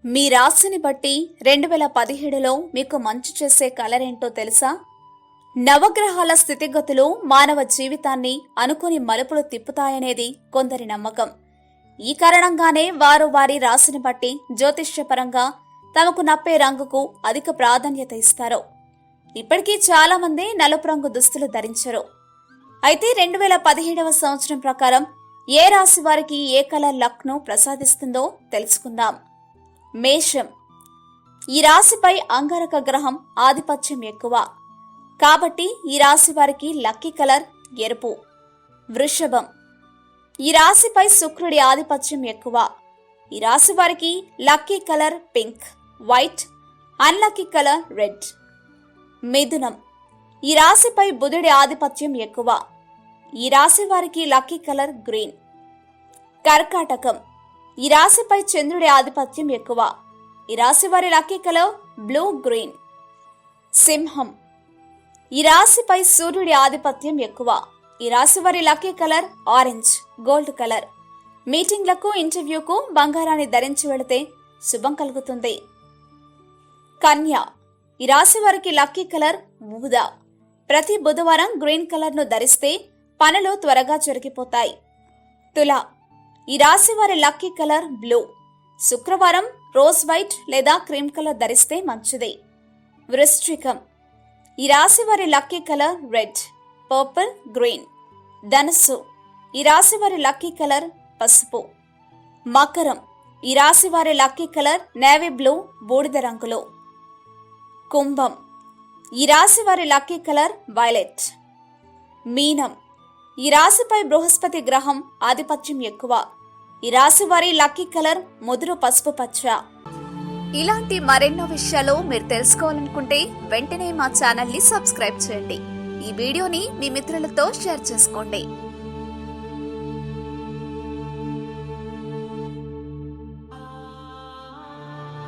మీ రాశిని బట్టి 2017లో మీకు మంచి చేసే కలర్ ఏంటో తెలుసా? నవగ్రహాల స్థితిగతులు మానవ జీవితాన్ని అనుకుని మలుపులు తిప్పుతాయనేది కొందరి నమ్మకం. ఈ కారణంగానే వారు వారి రాశిని బట్టి జ్యోతిష్యపరంగా తమకు నప్పే రంగుకు అధిక ప్రాధాన్యత ఇస్తారు. ఇప్పటికీ చాలా మంది నలుపు రంగు దుస్తులు ధరించరు. అయితే 2017వ సంవత్సరం ప్రకారం ఏ రాశి వారికి ఏ కలర్ లక్ను ప్రసాదిస్తుందో తెలుసుకుందాం. మేషం. ఈ రాశిపై అంగారక గ్రహం ఆధిపత్యం ఎక్కువ కాబట్టి ఈ రాశి వారికి లక్కీ కలర్ ఎరుపు. వృషభం. ఈ రాశిపై శుక్రుడి ఆధిపత్యం ఎక్కువ. ఈ రాశి వారికి lucky colour pink, white, unlucky colour red. మిథునం. ఈ రాశిపై బుధుడి ఆధిపత్యం ఎక్కువ. ఈ రాశి వారికి లక్కీ కలర్ గ్రీన్. కర్కాటకం. ఈ రాశిపై చంద్రుడి ఆధిపత్యం ఎక్కువ. ఈ రాశి వారి లక్కీ కలర్ బ్లూ గ్రీన్. సింహం. ఈ రాశిపై సూర్యుడి ఆధిపత్యం ఎక్కువ. ఈ రాశి వారి lucky colour orange, gold colour. మీటింగ్లకు, ఇంటర్వ్యూకు బంగారాన్ని ధరించి వెళితే శుభం కలుగుతుంది. కన్య. ఈ రాశి వారికి లక్కీ కలర్ ఊదా. ప్రతి బుధవారం గ్రీన్ కలర్ ను ధరిస్తే పనులు త్వరగా జరిగిపోతాయి. తుల. ఈ రాశి వారి లక్కీ కలర్ బ్లూ. శుక్రవారం రోజ్ వైట్ లేదా క్రీమ్ కలర్ ధరిస్తే మంచిది. వృశ్చికం. ఈ రాశి వారి lucky colour red, purple, green. ధనుస్సు. ఈ రాశి వారి లక్కీ కలర్ పసుపు. మకరం. ఈ రాశి వారి లక్కీ కలర్ నేవీ బ్లూ, బూడిద రంగులు. కుంభం. ఈ రాశి వారి లక్కీ కలర్ వైలెట్. మీనం. ఈ రాశిపై బృహస్పతి గ్రహం ఆధిపత్యం ఎక్కువ. ఈ రాశి వారి లక్కీ కలర్ ముదురు పసుపు పచ్చ. ఇలాంటి మరెన్నో విషయాలు మీరు తెలుసుకోవాలనుకుంటే వెంటనే మా ఛానల్ ని సబ్స్క్రైబ్ చేయండి. ఈ వీడియోని మీ మిత్రులతో షేర్ చేసుకోండి.